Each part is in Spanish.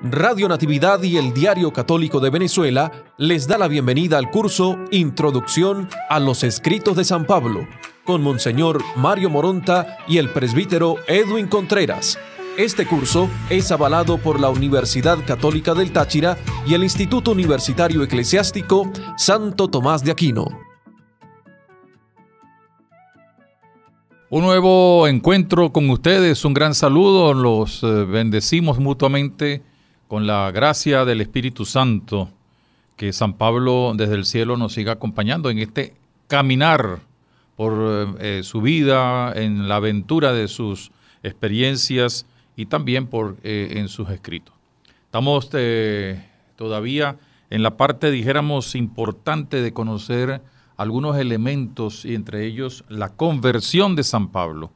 Radio Natividad y el Diario Católico de Venezuela les da la bienvenida al curso Introducción a los Escritos de San Pablo, con Monseñor Mario Moronta y el presbítero Edwin Contreras. Este curso es avalado por la Universidad Católica del Táchira y el Instituto Universitario Eclesiástico Santo Tomás de Aquino. Un nuevo encuentro con ustedes, un gran saludo, los bendecimos mutuamente con la gracia del Espíritu Santo, que San Pablo desde el cielo nos siga acompañando en este caminar por su vida, en la aventura de sus experiencias y también en sus escritos. Estamos todavía en la parte, dijéramos, importante de conocer algunos elementos y entre ellos la conversión de San Pablo.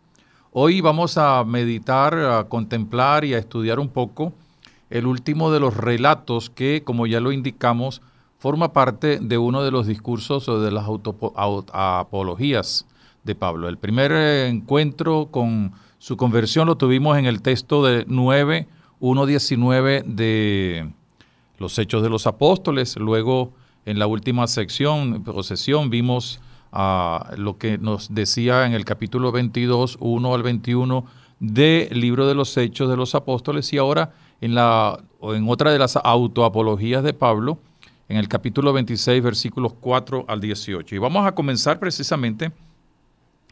Hoy vamos a meditar, a contemplar y a estudiar un poco el último de los relatos que, como ya lo indicamos, forma parte de uno de los discursos o de las apologías de Pablo. El primer encuentro con su conversión lo tuvimos en el texto de 9:1-19 de los Hechos de los Apóstoles. Luego, en la última sesión vimos lo que nos decía en el capítulo 22, 1 al 21 del libro de los Hechos de los Apóstoles, y ahora en otra de las autoapologías de Pablo, en el capítulo 26, versículos 4 al 18. Y vamos a comenzar precisamente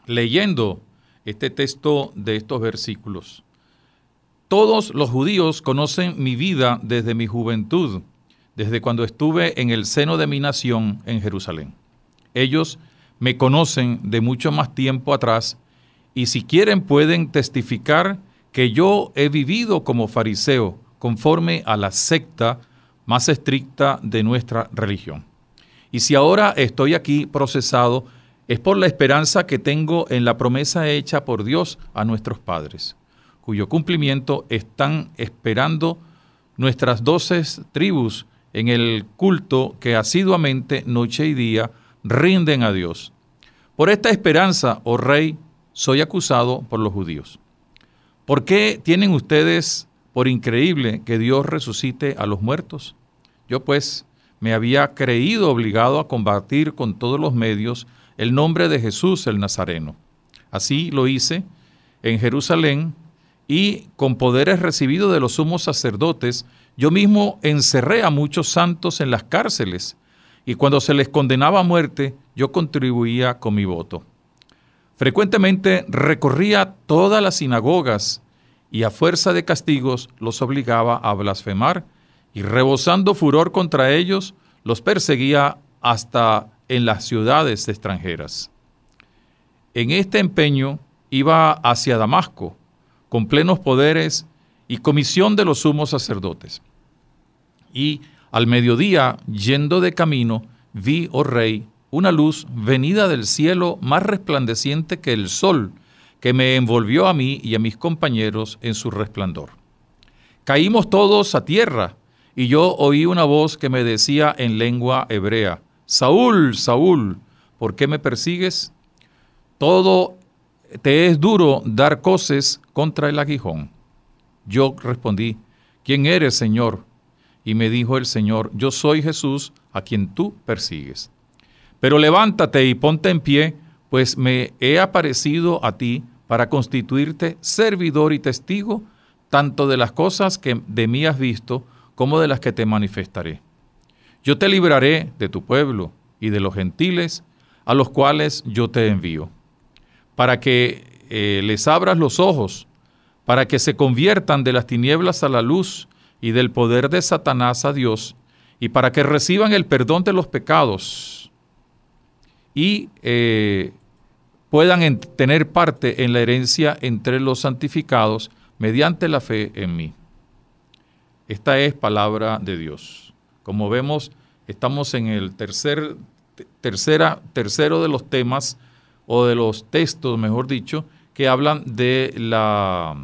leyendo este texto de estos versículos. Todos los judíos conocen mi vida desde mi juventud, desde cuando estuve en el seno de mi nación en Jerusalén. Ellos me conocen de mucho más tiempo atrás y si quieren pueden testificar que yo he vivido como fariseo conforme a la secta más estricta de nuestra religión. Y si ahora estoy aquí procesado, es por la esperanza que tengo en la promesa hecha por Dios a nuestros padres, cuyo cumplimiento están esperando nuestras 12 tribus en el culto que asiduamente, noche y día, rinden a Dios. Por esta esperanza, oh Rey, soy acusado por los judíos. ¿Por qué tienen ustedes por increíble que Dios resucite a los muertos? Yo pues me había creído obligado a combatir con todos los medios el nombre de Jesús el Nazareno. Así lo hice en Jerusalén y con poderes recibidos de los sumos sacerdotes, yo mismo encerré a muchos santos en las cárceles y cuando se les condenaba a muerte, yo contribuía con mi voto. Frecuentemente recorría todas las sinagogas y a fuerza de castigos los obligaba a blasfemar y rebosando furor contra ellos, los perseguía hasta en las ciudades extranjeras. En este empeño iba hacia Damasco, con plenos poderes y comisión de los sumos sacerdotes. Y al mediodía, yendo de camino, vi, oh Rey, una luz venida del cielo más resplandeciente que el sol, que me envolvió a mí y a mis compañeros en su resplandor. Caímos todos a tierra, y yo oí una voz que me decía en lengua hebrea, Saúl, Saúl, ¿por qué me persigues? Todo te es duro dar coces contra el aguijón. Yo respondí, ¿quién eres, Señor? Y me dijo el Señor, yo soy Jesús, a quien tú persigues. Pero levántate y ponte en pie, pues me he aparecido a ti para constituirte servidor y testigo, tanto de las cosas que de mí has visto, como de las que te manifestaré. Yo te libraré de tu pueblo y de los gentiles, a los cuales yo te envío, para que les abras los ojos, para que se conviertan de las tinieblas a la luz y del poder de Satanás a Dios, y para que reciban el perdón de los pecados y puedan tener parte en la herencia entre los santificados mediante la fe en mí. Esta es palabra de Dios. Como vemos, estamos en el tercero de los temas, o de los textos, mejor dicho, que hablan de la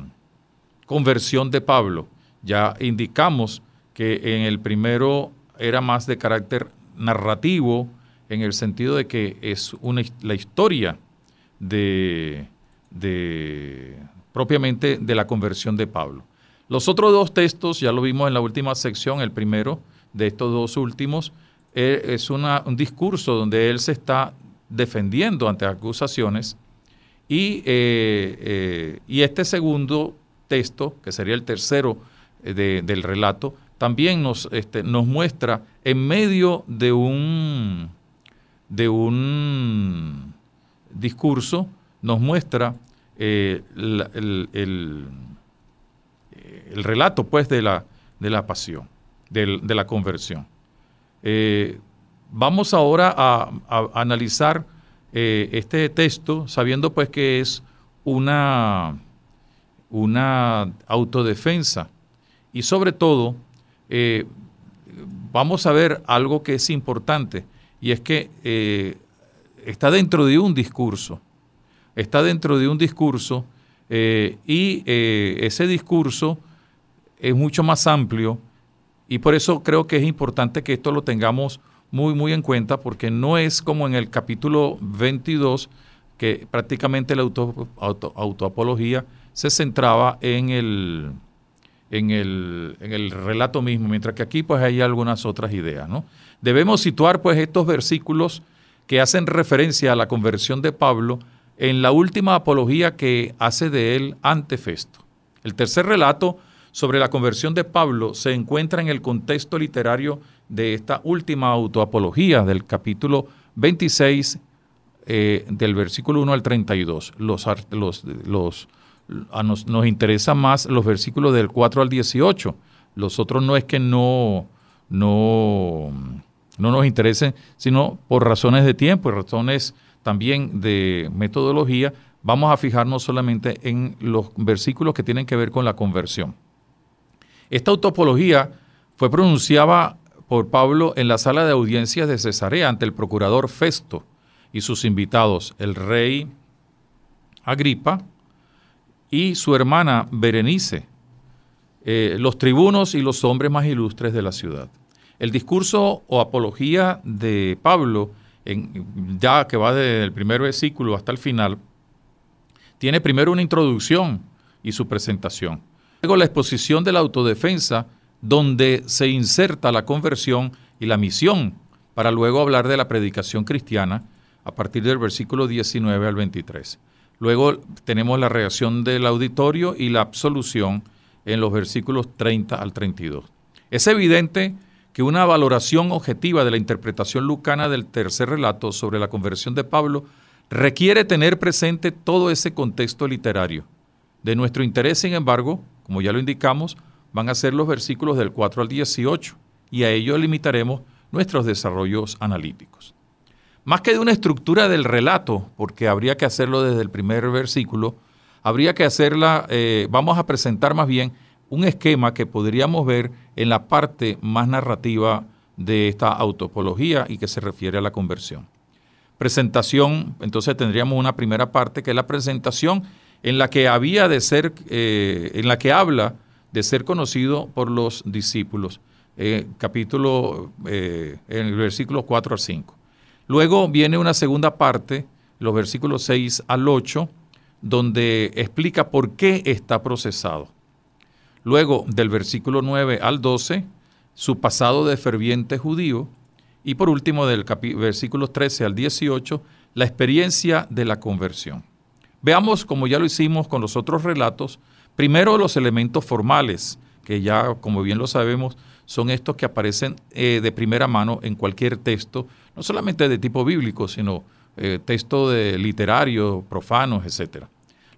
conversión de Pablo. Ya indicamos que en el primero era más de carácter narrativo, en el sentido de que es la historia propiamente de la conversión de Pablo. Los otros dos textos, ya lo vimos en la última sección, el primero de estos dos últimos, es un discurso donde él se está defendiendo ante acusaciones y este segundo texto, que sería el tercero del relato, también nos muestra en medio de un discurso, nos muestra el relato pues de la pasión, de la conversión. Vamos ahora a analizar este texto sabiendo pues que es una autodefensa y sobre todo vamos a ver algo que es importante y es que está dentro de un discurso, y ese discurso es mucho más amplio y por eso creo que es importante que esto lo tengamos muy, muy en cuenta, porque no es como en el capítulo 22, que prácticamente la autoapología se centraba en el relato mismo, mientras que aquí pues hay algunas otras ideas, ¿no? Debemos situar pues estos versículos que hacen referencia a la conversión de Pablo en la última apología que hace de él ante Festo. El tercer relato sobre la conversión de Pablo se encuentra en el contexto literario de esta última autoapología del capítulo 26, del versículo 1 al 32. Nos interesan más los versículos del 4 al 18. Los otros no es que no nos interesen, sino por razones de tiempo y razones también de metodología. Vamos a fijarnos solamente en los versículos que tienen que ver con la conversión. Esta autoapología fue pronunciada por Pablo en la sala de audiencias de Cesarea ante el procurador Festo y sus invitados, el rey Agripa y su hermana Berenice, los tribunos y los hombres más ilustres de la ciudad. El discurso o apología de Pablo, ya que va desde el primer versículo hasta el final, tiene primero una introducción y su presentación. Luego la exposición de la autodefensa, donde se inserta la conversión y la misión, para luego hablar de la predicación cristiana a partir del versículo 19 al 23. Luego tenemos la reacción del auditorio y la absolución en los versículos 30 al 32. Es evidente que una valoración objetiva de la interpretación lucana del tercer relato sobre la conversión de Pablo requiere tener presente todo ese contexto literario. De nuestro interés, sin embargo, como ya lo indicamos, van a ser los versículos del 4 al 18, y a ello limitaremos nuestros desarrollos analíticos. Más que de una estructura del relato, porque habría que hacerlo desde el primer versículo, habría que hacerla, vamos a presentar más bien un esquema que podríamos ver en la parte más narrativa de esta autoapología y que se refiere a la conversión. Presentación, entonces tendríamos una primera parte que es la presentación en la que había de ser, en la que habla de ser conocido por los discípulos, en el versículo 4 al 5. Luego viene una segunda parte, los versículos 6 al 8, donde explica por qué está procesado. Luego, del versículo 9 al 12, su pasado de ferviente judío. Y por último, del versículos 13 al 18, la experiencia de la conversión. Veamos, como ya lo hicimos con los otros relatos, primero los elementos formales, que ya, como bien lo sabemos, son estos que aparecen de primera mano en cualquier texto, no solamente de tipo bíblico, sino texto literario, profanos, etc.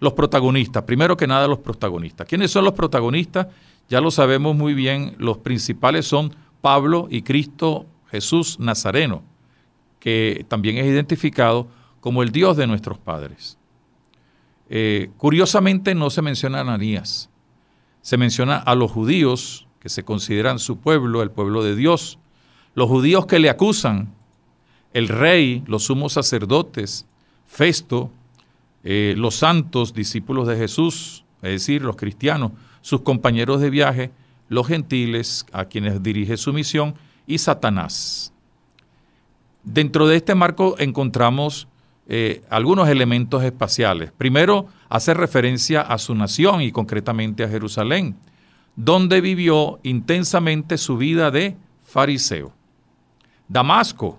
Los protagonistas, primero que nada los protagonistas. ¿Quiénes son los protagonistas? Ya lo sabemos muy bien, los principales son Pablo y Cristo Jesús Nazareno, que también es identificado como el Dios de nuestros padres. Curiosamente no se menciona a Ananías, se menciona a los judíos que se consideran su pueblo, el pueblo de Dios, los judíos que le acusan, el rey, los sumos sacerdotes, Festo, los santos discípulos de Jesús, es decir, los cristianos, sus compañeros de viaje, los gentiles a quienes dirige su misión y Satanás. Dentro de este marco encontramos algunos elementos espaciales. Primero, hace referencia a su nación y concretamente a Jerusalén. donde vivió intensamente su vida de fariseo. Damasco,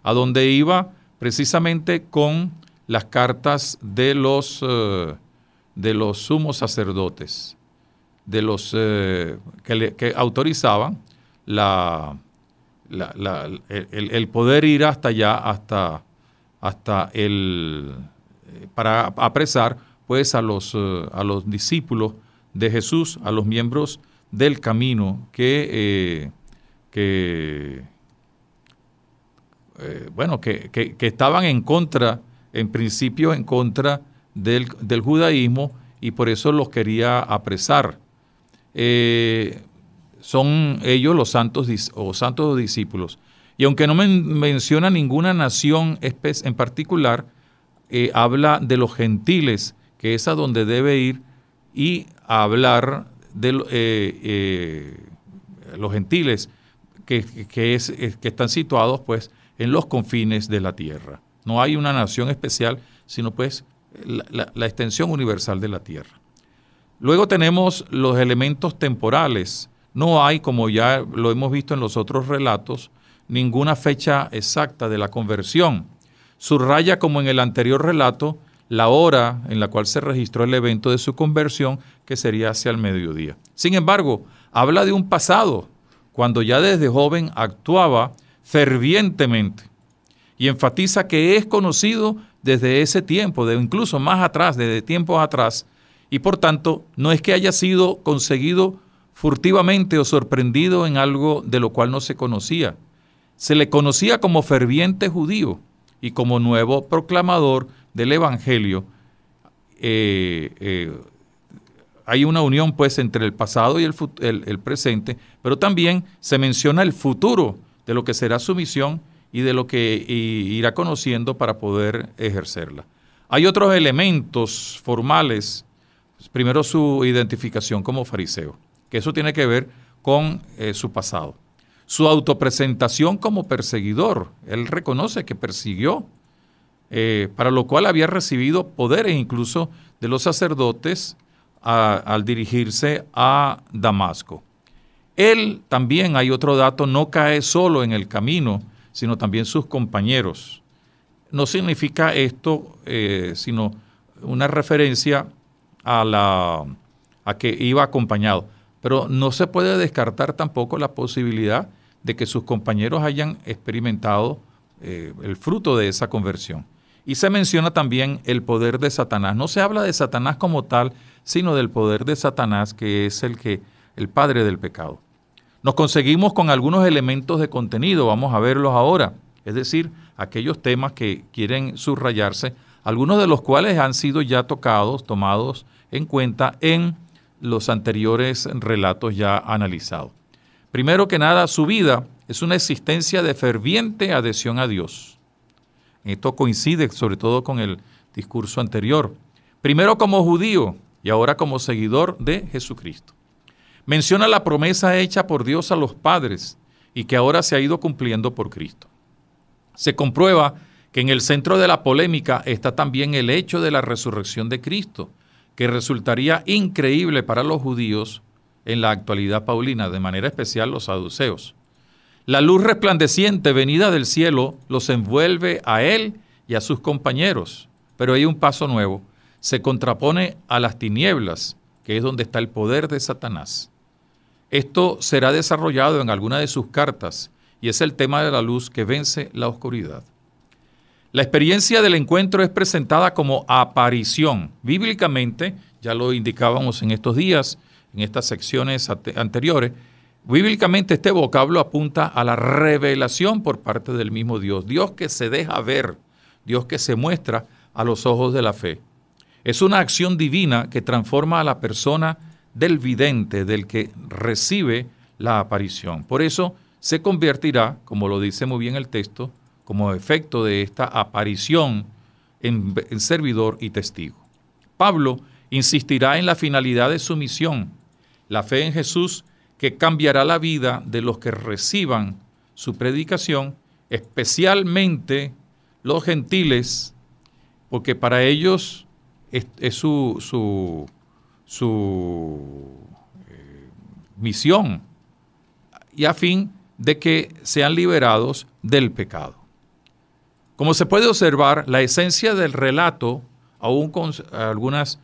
a donde iba precisamente con las cartas de los sumos sacerdotes, de los que autorizaban el poder ir hasta allá, para apresar pues a los discípulos de Jesús, a los miembros del camino que estaban en contra, en principio en contra del judaísmo, y por eso los quería apresar. Son ellos los santos discípulos. Y aunque no menciona ninguna nación en particular, habla de los gentiles, que es a donde debe ir, y hablar de los gentiles que están situados pues en los confines de la tierra. No hay una nación especial, sino pues la extensión universal de la tierra. Luego tenemos los elementos temporales. No hay, como ya lo hemos visto en los otros relatos, ninguna fecha exacta de la conversión. Subraya, como en el anterior relato, la hora en la cual se registró el evento de su conversión, que sería hacia el mediodía. Sin embargo, habla de un pasado, cuando ya desde joven actuaba fervientemente, y enfatiza que es conocido desde ese tiempo, incluso más atrás, desde tiempos atrás, y por tanto no es que haya sido conseguido furtivamente o sorprendido en algo de lo cual no se conocía. Se le conocía como ferviente judío y como nuevo proclamador del Evangelio. Hay una unión pues entre el pasado y el presente, pero también se menciona el futuro de lo que será su misión y de lo que irá conociendo para poder ejercerla. Hay otros elementos formales. Primero, su identificación como fariseo, que eso tiene que ver con su pasado. Su autopresentación como perseguidor. Él reconoce que persiguió, para lo cual había recibido poderes incluso de los sacerdotes al dirigirse a Damasco. Él también, hay otro dato, no cae solo en el camino, sino también sus compañeros. No significa esto, sino una referencia a que iba acompañado. Pero no se puede descartar tampoco la posibilidad de que sus compañeros hayan experimentado el fruto de esa conversión. Y se menciona también el poder de Satanás. No se habla de Satanás como tal, sino del poder de Satanás, que es el padre del pecado. Nos conseguimos con algunos elementos de contenido, vamos a verlos ahora, es decir, aquellos temas que quieren subrayarse, algunos de los cuales han sido ya tomados en cuenta en los anteriores relatos ya analizados. Primero que nada, su vida es una existencia de ferviente adhesión a Dios. Esto coincide sobre todo con el discurso anterior. Primero como judío y ahora como seguidor de Jesucristo. Menciona la promesa hecha por Dios a los padres y que ahora se ha ido cumpliendo por Cristo. Se comprueba que en el centro de la polémica está también el hecho de la resurrección de Cristo, que resultaría increíble para los judíos en la actualidad paulina, de manera especial los saduceos. La luz resplandeciente venida del cielo los envuelve a él y a sus compañeros, pero hay un paso nuevo, se contrapone a las tinieblas, que es donde está el poder de Satanás. Esto será desarrollado en alguna de sus cartas y es el tema de la luz que vence la oscuridad. La experiencia del encuentro es presentada como aparición. Bíblicamente, ya lo indicábamos en estos días, en estas secciones anteriores, bíblicamente este vocablo apunta a la revelación por parte del mismo Dios. Dios que se deja ver, Dios que se muestra a los ojos de la fe. Es una acción divina que transforma a la persona del vidente, del que recibe la aparición. Por eso se convertirá, como lo dice muy bien el texto, como efecto de esta aparición en servidor y testigo. Pablo insistirá en la finalidad de su misión, la fe en Jesús, que cambiará la vida de los que reciban su predicación, especialmente los gentiles, porque para ellos es su misión y a fin de que sean liberados del pecado. Como se puede observar, la esencia del relato, aún con algunas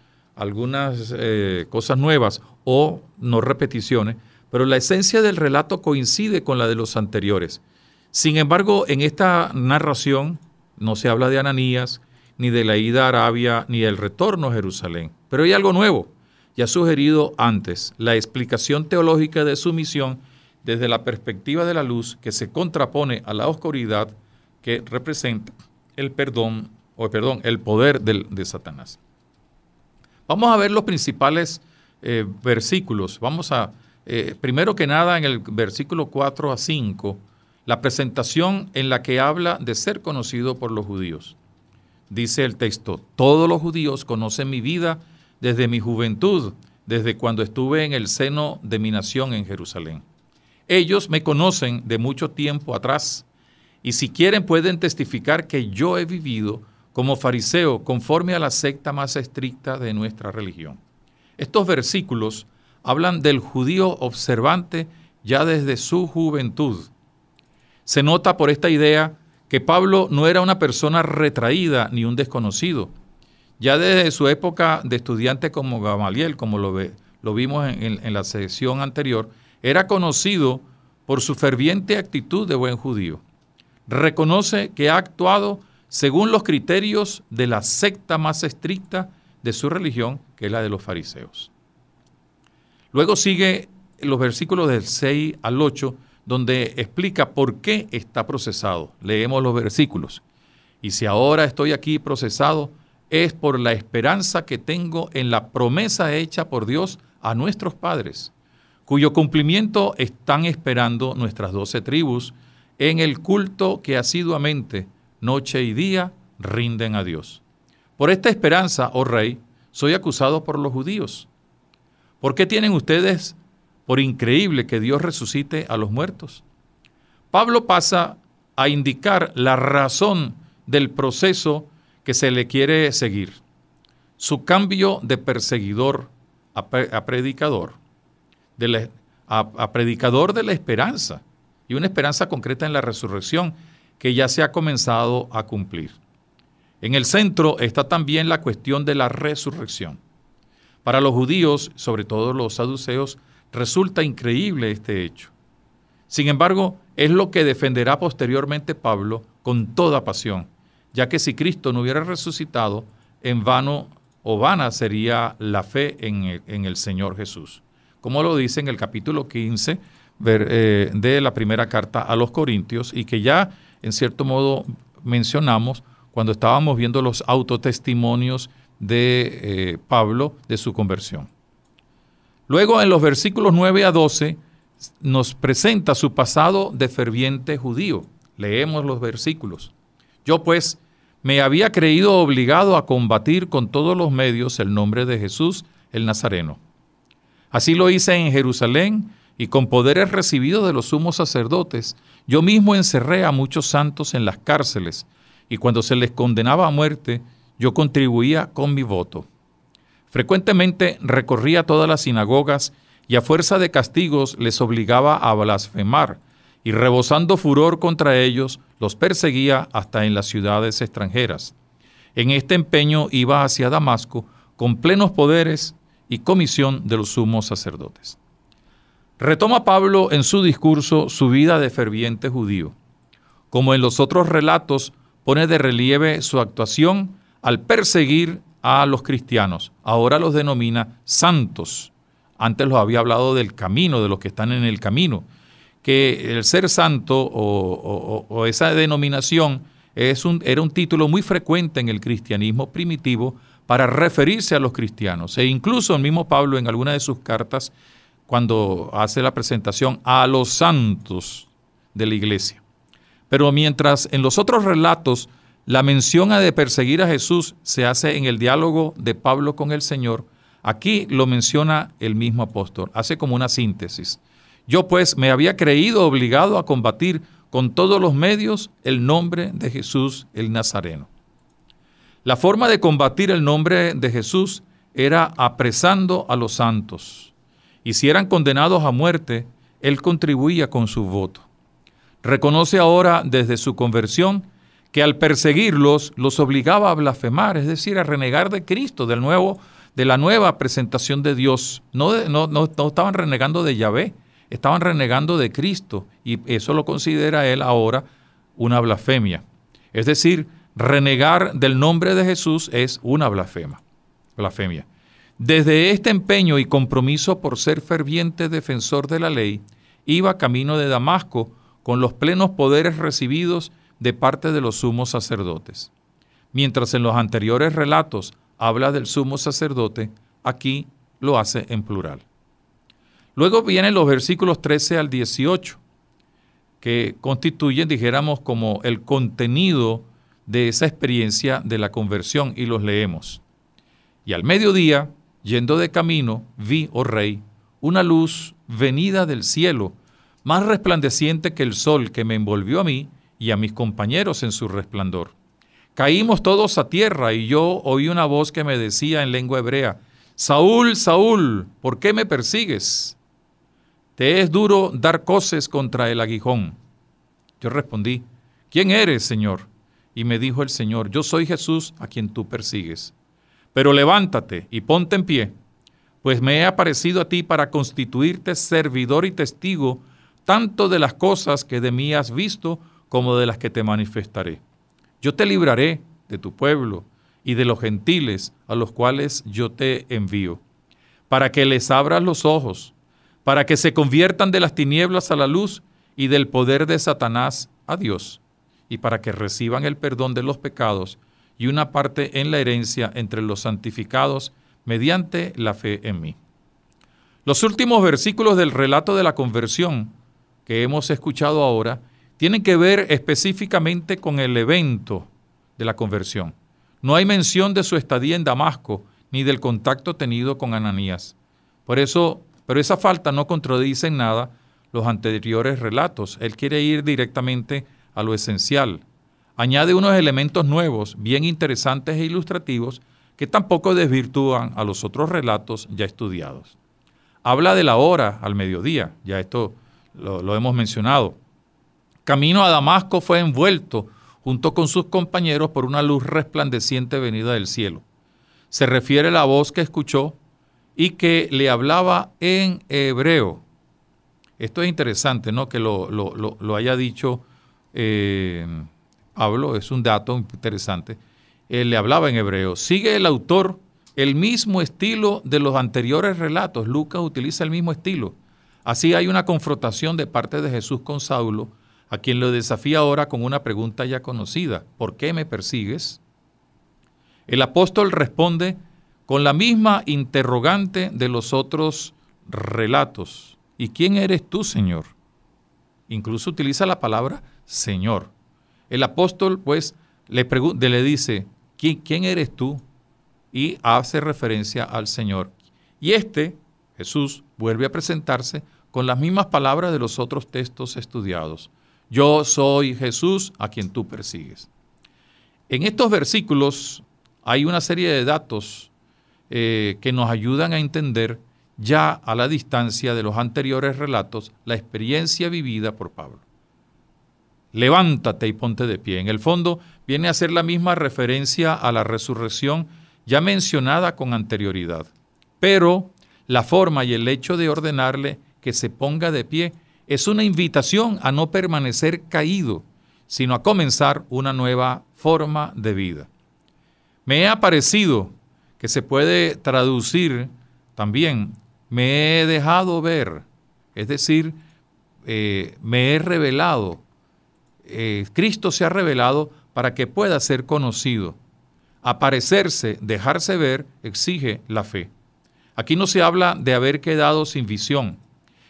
cosas nuevas o no repeticiones, pero la esencia del relato coincide con la de los anteriores. Sin embargo, en esta narración no se habla de Ananías, ni de la ida a Arabia, ni del retorno a Jerusalén. Pero hay algo nuevo, ya sugerido antes, la explicación teológica de su misión desde la perspectiva de la luz que se contrapone a la oscuridad que representa el poder de Satanás. Vamos a ver los principales versículos. Vamos a, primero que nada, en el versículo 4 a 5, la presentación en la que habla de ser conocido por los judíos. Dice el texto: todos los judíos conocen mi vida desde mi juventud, desde cuando estuve en el seno de mi nación en Jerusalén. Ellos me conocen de mucho tiempo atrás, y si quieren pueden testificar que yo he vivido como fariseo conforme a la secta más estricta de nuestra religión. Estos versículos hablan del judío observante ya desde su juventud. Se nota por esta idea que Pablo no era una persona retraída ni un desconocido. Ya desde su época de estudiante como Gamaliel, como lo vimos en la sección anterior, era conocido por su ferviente actitud de buen judío. Reconoce que ha actuado según los criterios de la secta más estricta de su religión, que es la de los fariseos. Luego sigue los versículos del 6 al 8, donde explica por qué está procesado. Leemos los versículos. Y si ahora estoy aquí procesado, es por la esperanza que tengo en la promesa hecha por Dios a nuestros padres, cuyo cumplimiento están esperando nuestras 12 tribus en el culto que asiduamente, noche y día, rinden a Dios. Por esta esperanza, oh rey, soy acusado por los judíos. ¿Por qué tienen ustedes por increíble que Dios resucite a los muertos? Pablo pasa a indicar la razón del proceso que se le quiere seguir. Su cambio de perseguidor a predicador, a predicador de la esperanza, y una esperanza concreta en la resurrección que ya se ha comenzado a cumplir. En el centro está también la cuestión de la resurrección. Para los judíos, sobre todo los saduceos, resulta increíble este hecho. Sin embargo, es lo que defenderá posteriormente Pablo con toda pasión, ya que si Cristo no hubiera resucitado, en vano o vana sería la fe en el Señor Jesús. Como lo dice en el capítulo 15 de la primera carta a los Corintios, y que ya en cierto modo mencionamos cuando estábamos viendo los autotestimonios de Pablo de su conversión. Luego, en los versículos 9 a 12, nos presenta su pasado de ferviente judío. Leemos los versículos. Yo pues me había creído obligado a combatir con todos los medios el nombre de Jesús el Nazareno. Así lo hice en Jerusalén, y con poderes recibidos de los sumos sacerdotes, yo mismo encerré a muchos santos en las cárceles, y cuando se les condenaba a muerte, yo contribuía con mi voto. Frecuentemente recorría todas las sinagogas y a fuerza de castigos les obligaba a blasfemar, y rebosando furor contra ellos, los perseguía hasta en las ciudades extranjeras. En este empeño iba hacia Damasco con plenos poderes y comisión de los sumos sacerdotes. Retoma Pablo en su discurso su vida de ferviente judío. Como en los otros relatos, pone de relieve su actuación al perseguir a los cristianos. Ahora los denomina santos. Antes los había hablado del camino, de los que están en el camino. Que el ser santo o esa denominación era un título muy frecuente en el cristianismo primitivo para referirse a los cristianos. E incluso el mismo Pablo en alguna de sus cartas, cuando hace la presentación a los santos de la iglesia. Pero mientras en los otros relatos la mención de perseguir a Jesús se hace en el diálogo de Pablo con el Señor, aquí lo menciona el mismo apóstol, hace como una síntesis. Yo pues me había creído obligado a combatir con todos los medios el nombre de Jesús el Nazareno. La forma de combatir el nombre de Jesús era apresando a los santos. y si eran condenados a muerte, él contribuía con su voto. Reconoce ahora desde su conversión que al perseguirlos los obligaba a blasfemar, es decir, a renegar de Cristo, de la nueva presentación de Dios. No estaban renegando de Yahvé, estaban renegando de Cristo, y eso lo considera él ahora una blasfemia. Es decir, renegar del nombre de Jesús es una blasfemia. Desde este empeño y compromiso por ser ferviente defensor de la ley, iba camino de Damasco con los plenos poderes recibidos de parte de los sumos sacerdotes. Mientras en los anteriores relatos habla del sumo sacerdote, aquí lo hace en plural. Luego vienen los versículos 13 al 18, que constituyen, dijéramos, como el contenido de esa experiencia de la conversión, y los leemos. Y al mediodía, yendo de camino, vi, oh rey, una luz venida del cielo, más resplandeciente que el sol, que me envolvió a mí y a mis compañeros en su resplandor. Caímos todos a tierra, y yo oí una voz que me decía en lengua hebrea: Saúl, Saúl, ¿por qué me persigues? Te es duro dar coces contra el aguijón. Yo respondí: ¿Quién eres, Señor? Y me dijo el Señor: Yo soy Jesús, a quien tú persigues. Pero levántate y ponte en pie, pues me he aparecido a ti para constituirte servidor y testigo tanto de las cosas que de mí has visto como de las que te manifestaré. Yo te libraré de tu pueblo y de los gentiles a los cuales yo te envío, para que les abras los ojos, para que se conviertan de las tinieblas a la luz y del poder de Satanás a Dios, y para que reciban el perdón de los pecados y una parte en la herencia entre los santificados mediante la fe en mí. Los últimos versículos del relato de la conversión que hemos escuchado ahora tienen que ver específicamente con el evento de la conversión. No hay mención de su estadía en Damasco ni del contacto tenido con Ananías. Pero esa falta no contradice en nada los anteriores relatos. Él quiere ir directamente a lo esencial. Añade unos elementos nuevos, bien interesantes e ilustrativos, que tampoco desvirtúan a los otros relatos ya estudiados. Habla de la hora al mediodía, ya esto lo hemos mencionado. Camino a Damasco fue envuelto junto con sus compañeros por una luz resplandeciente venida del cielo. Se refiere a la voz que escuchó y que le hablaba en hebreo. Esto es interesante, ¿no? Que lo haya dicho Pablo, es un dato interesante. Él le hablaba en hebreo. Sigue el autor el mismo estilo de los anteriores relatos. Lucas utiliza el mismo estilo. Así hay una confrontación de parte de Jesús con Saulo, a quien lo desafía ahora con una pregunta ya conocida: ¿por qué me persigues? El apóstol responde con la misma interrogante de los otros relatos: ¿y quién eres tú, Señor? Incluso utiliza la palabra Señor. El apóstol, pues, le dice: ¿quién eres tú? Y hace referencia al Señor. Y Jesús, vuelve a presentarse con las mismas palabras de los otros textos estudiados: Yo soy Jesús, a quien tú persigues. En estos versículos hay una serie de datos que nos ayudan a entender ya a la distancia de los anteriores relatos la experiencia vivida por Pablo. Levántate y ponte de pie. En el fondo viene a ser la misma referencia a la resurrección ya mencionada con anterioridad. Pero la forma y el hecho de ordenarle que se ponga de pie es una invitación a no permanecer caído, sino a comenzar una nueva forma de vida. Me he aparecido, que se puede traducir también, me he dejado ver, es decir, me he revelado. Cristo se ha revelado para que pueda ser conocido. Aparecerse, dejarse ver, exige la fe. Aquí no se habla de haber quedado sin visión,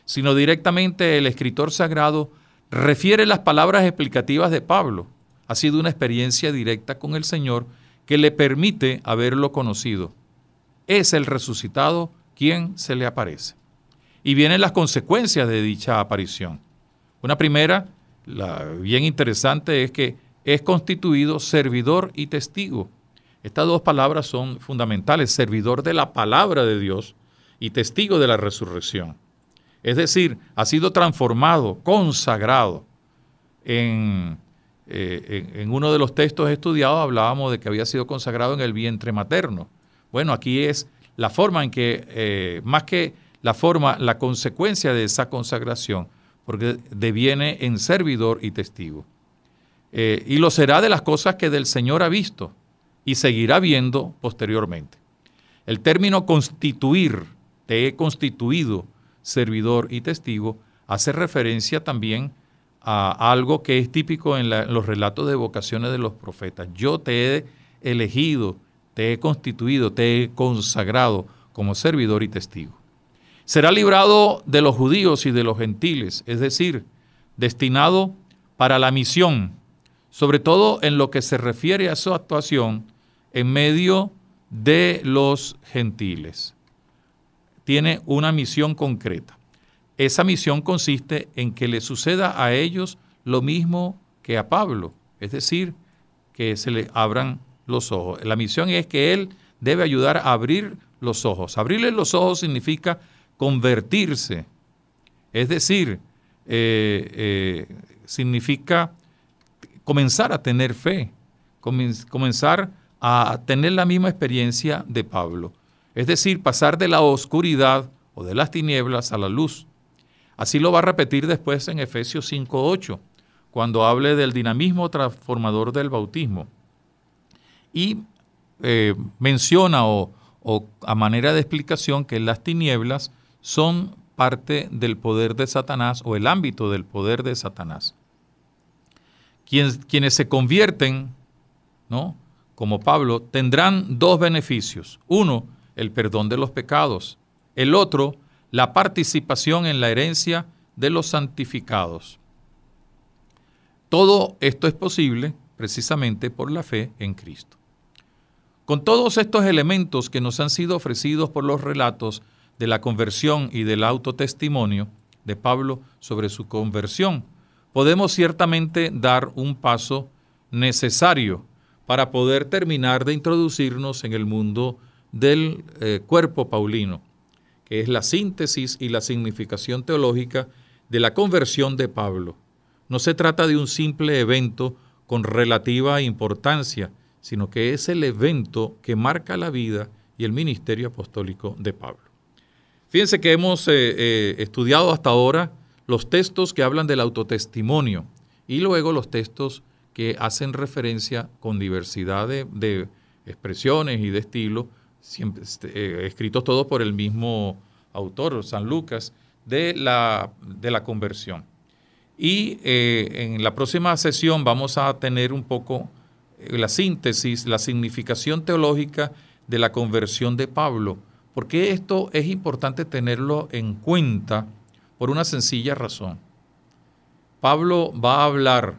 sino directamente el escritor sagrado refiere las palabras explicativas de Pablo. Ha sido una experiencia directa con el Señor que le permite haberlo conocido. Es el resucitado quien se le aparece. Y vienen las consecuencias de dicha aparición. Una primera, bien interesante, es que es constituido servidor y testigo. Estas dos palabras son fundamentales: servidor de la palabra de Dios y testigo de la resurrección. Es decir, ha sido transformado, consagrado. En uno de los textos estudiados hablábamos de que había sido consagrado en el vientre materno. Bueno, aquí es la forma en que, más que la forma, la consecuencia de esa consagración, porque deviene en servidor y testigo. Y lo será de las cosas que del Señor ha visto y seguirá viendo posteriormente. El término constituir, te he constituido servidor y testigo, hace referencia también a algo que es típico en los relatos de vocaciones de los profetas. Yo te he elegido, te he constituido, te he consagrado como servidor y testigo. Será librado de los judíos y de los gentiles, es decir, destinado para la misión, sobre todo en lo que se refiere a su actuación en medio de los gentiles. Tiene una misión concreta. Esa misión consiste en que le suceda a ellos lo mismo que a Pablo, es decir, que se le abran los ojos. La misión es que él debe ayudar a abrir los ojos. Abrirle los ojos significa convertirse, es decir, significa comenzar a tener fe, comenzar a tener la misma experiencia de Pablo, es decir, pasar de la oscuridad o de las tinieblas a la luz. Así lo va a repetir después en Efesios 5:8, cuando hable del dinamismo transformador del bautismo. Y menciona o a manera de explicación que las tinieblas son parte del poder de Satanás o el ámbito del poder de Satanás. Quienes se convierten, ¿no?, como Pablo, tendrán dos beneficios. Uno, el perdón de los pecados. El otro, la participación en la herencia de los santificados. Todo esto es posible precisamente por la fe en Cristo. Con todos estos elementos que nos han sido ofrecidos por los relatos de la conversión y del autotestimonio de Pablo sobre su conversión, podemos ciertamente dar un paso necesario para poder terminar de introducirnos en el mundo del cuerpo paulino, que es la síntesis y la significación teológica de la conversión de Pablo. No se trata de un simple evento con relativa importancia, sino que es el evento que marca la vida y el ministerio apostólico de Pablo. Fíjense que hemos estudiado hasta ahora los textos que hablan del autotestimonio y luego los textos que hacen referencia con diversidad de expresiones y de estilo, siempre, escritos todos por el mismo autor, San Lucas, de la conversión. Y en la próxima sesión vamos a tener un poco la síntesis, la significación teológica de la conversión de Pablo, porque esto es importante tenerlo en cuenta por una sencilla razón. Pablo va a hablar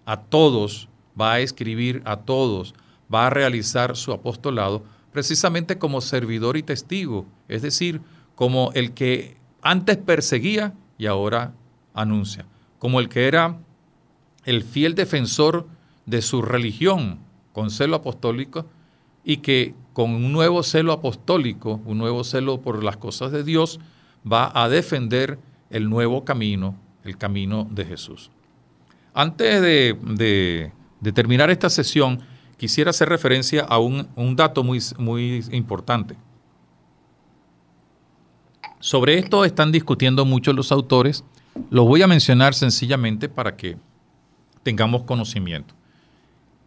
a todos, va a escribir a todos, va a realizar su apostolado precisamente como servidor y testigo, es decir, como el que antes perseguía y ahora anuncia, como el que era el fiel defensor de su religión con celo apostólico y que con un nuevo celo apostólico, un nuevo celo por las cosas de Dios, va a defender el nuevo camino, el camino de Jesús. Antes de terminar esta sesión, quisiera hacer referencia a un dato muy importante. Sobre esto están discutiendo mucho los autores. Lo voy a mencionar sencillamente para que tengamos conocimiento.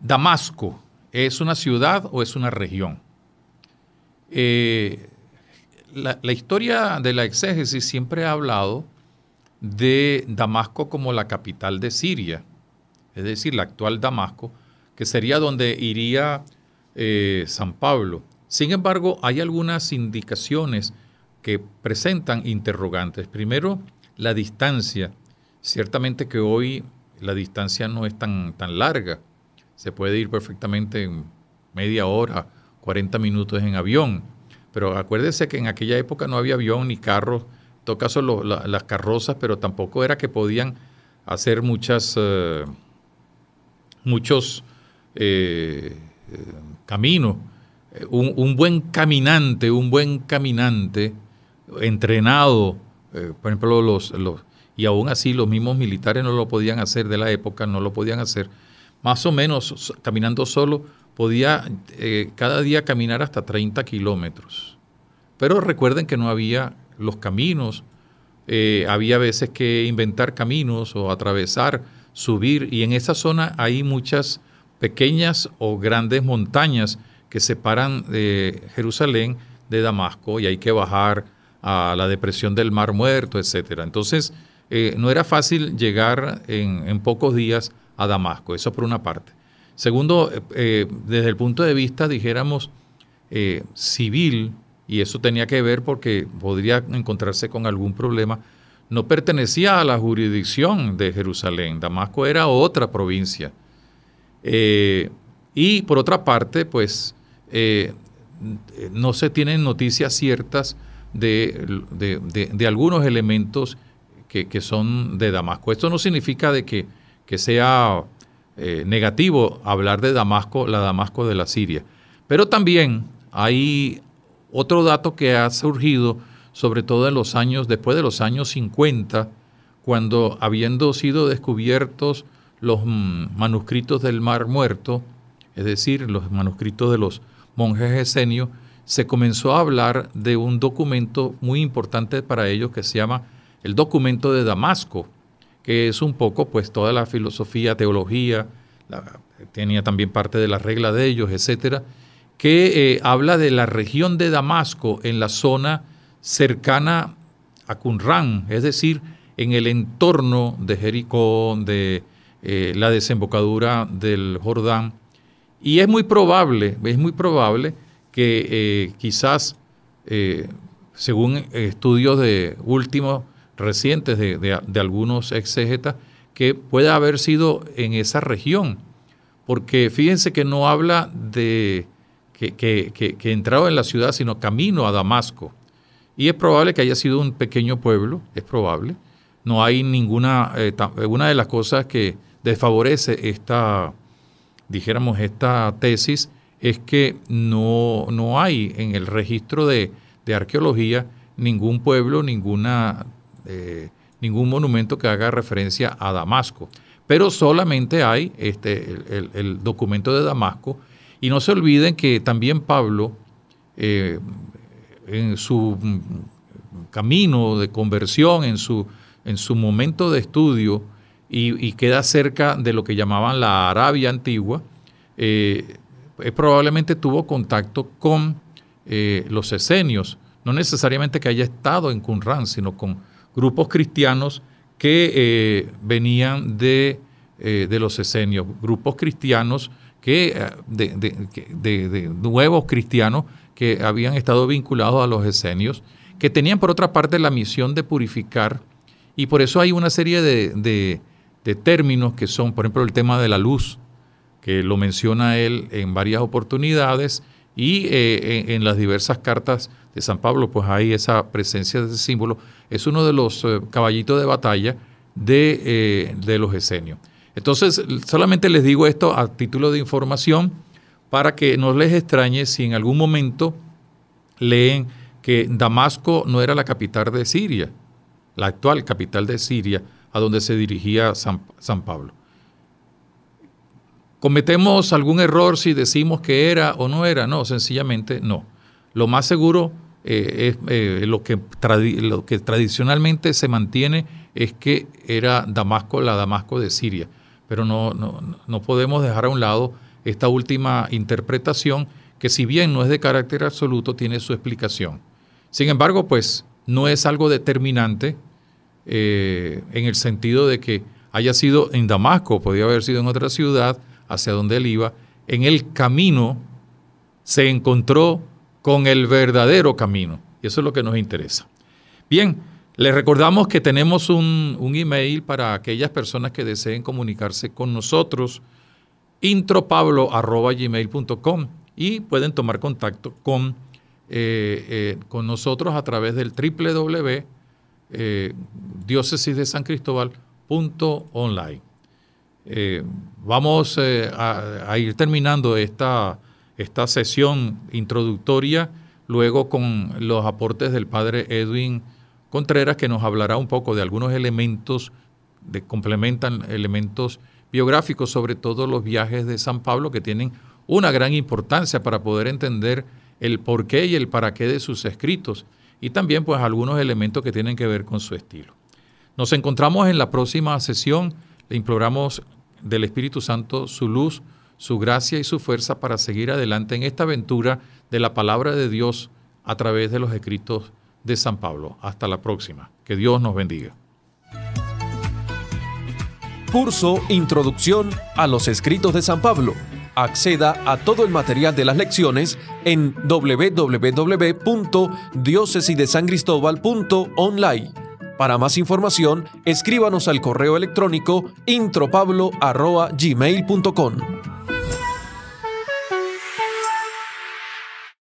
Damasco, ¿es una ciudad o es una región? La historia de la exégesis siempre ha hablado de Damasco como la capital de Siria, es decir, la actual Damasco, que sería donde iría San Pablo. Sin embargo, hay algunas indicaciones que presentan interrogantes. Primero, la distancia. Ciertamente que hoy la distancia no es tan larga. Se puede ir perfectamente en media hora, 40 minutos en avión. Pero acuérdese que en aquella época no había avión ni carros, en todo caso las carrozas, pero tampoco era que podían hacer muchos caminos. Un buen caminante entrenado, por ejemplo, y aún así los mismos militares no lo podían hacer de la época, no lo podían hacer. Más o menos, caminando solo, podía cada día caminar hasta 30 kilómetros. Pero recuerden que no había los caminos, había veces que inventar caminos o atravesar, subir, y en esa zona hay muchas pequeñas o grandes montañas que separan Jerusalén de Damasco, y hay que bajar a la depresión del Mar Muerto, etcétera. Entonces, no era fácil llegar en pocos días a Damasco, eso por una parte. Segundo, desde el punto de vista, dijéramos, civil, y eso tenía que ver porque podría encontrarse con algún problema, no pertenecía a la jurisdicción de Jerusalén. Damasco era otra provincia. Y por otra parte, pues, no se tienen noticias ciertas de algunos elementos que son de Damasco. Esto no significa de que sea negativo hablar de Damasco, la Damasco de la Siria. Pero también hay otro dato que ha surgido, sobre todo en los años, después de los años 50, cuando habiendo sido descubiertos los manuscritos del Mar Muerto, es decir, los manuscritos de los monjes esenios, se comenzó a hablar de un documento muy importante para ellos que se llama el documento de Damasco, que es un poco pues toda la filosofía, teología, tenía también parte de la regla de ellos, etcétera, que habla de la región de Damasco en la zona cercana a Qumrán, es decir, en el entorno de Jericó, de la desembocadura del Jordán. Y es muy probable que quizás, según estudios de últimos, recientes de algunos exégetas, que pueda haber sido en esa región. Porque fíjense que no habla de que entraba en la ciudad, sino camino a Damasco. Y es probable que haya sido un pequeño pueblo, es probable. No hay ninguna, una de las cosas que desfavorece esta tesis es que no hay en el registro de arqueología ningún pueblo, ningún monumento que haga referencia a Damasco. Pero solamente hay el documento de Damasco. Y no se olviden que también Pablo, en su camino de conversión, en su momento de estudio, y queda cerca de lo que llamaban la Arabia antigua, probablemente tuvo contacto con los esenios, no necesariamente que haya estado en Qumrán, sino con grupos cristianos que venían de los esenios, grupos cristianos de nuevos cristianos que habían estado vinculados a los esenios, que tenían por otra parte la misión de purificar, y por eso hay una serie de términos que son, por ejemplo, el tema de la luz, que lo menciona él en varias oportunidades, y en las diversas cartas de San Pablo, pues hay esa presencia de ese símbolo. Es uno de los caballitos de batalla de los esenios. Entonces, solamente les digo esto a título de información para que no les extrañe si en algún momento leen que Damasco no era la capital de Siria, la actual capital de Siria, a donde se dirigía San Pablo. ¿Cometemos algún error si decimos que era o no era? No, sencillamente no. Lo más seguro es lo que tradicionalmente se mantiene es que era Damasco, la Damasco de Siria. Pero no podemos dejar a un lado esta última interpretación que, si bien no es de carácter absoluto, tiene su explicación. Sin embargo, pues no es algo determinante en el sentido de que haya sido en Damasco, podría haber sido en otra ciudad hacia donde él iba. En el camino se encontró con el verdadero camino, y eso es lo que nos interesa. Bien, les recordamos que tenemos un email para aquellas personas que deseen comunicarse con nosotros, intropablo@gmail.com, y pueden tomar contacto con nosotros a través del www.diocesisdesancristóbal.online. Vamos a ir terminando esta sesión introductoria luego con los aportes del padre Edwin Contreras, que nos hablará un poco de algunos elementos, complementan elementos biográficos, sobre todo los viajes de San Pablo, que tienen una gran importancia para poder entender el porqué y el para qué de sus escritos, y también pues algunos elementos que tienen que ver con su estilo. Nos encontramos en la próxima sesión. Le imploramos del Espíritu Santo su luz, su gracia y su fuerza para seguir adelante en esta aventura de la palabra de Dios a través de los escritos de San Pablo. Hasta la próxima. Que Dios nos bendiga. Curso Introducción a los Escritos de San Pablo. Acceda a todo el material de las lecciones en www.diocesidesancristobal.online. Para más información, escríbanos al correo electrónico intropablo@gmail.com.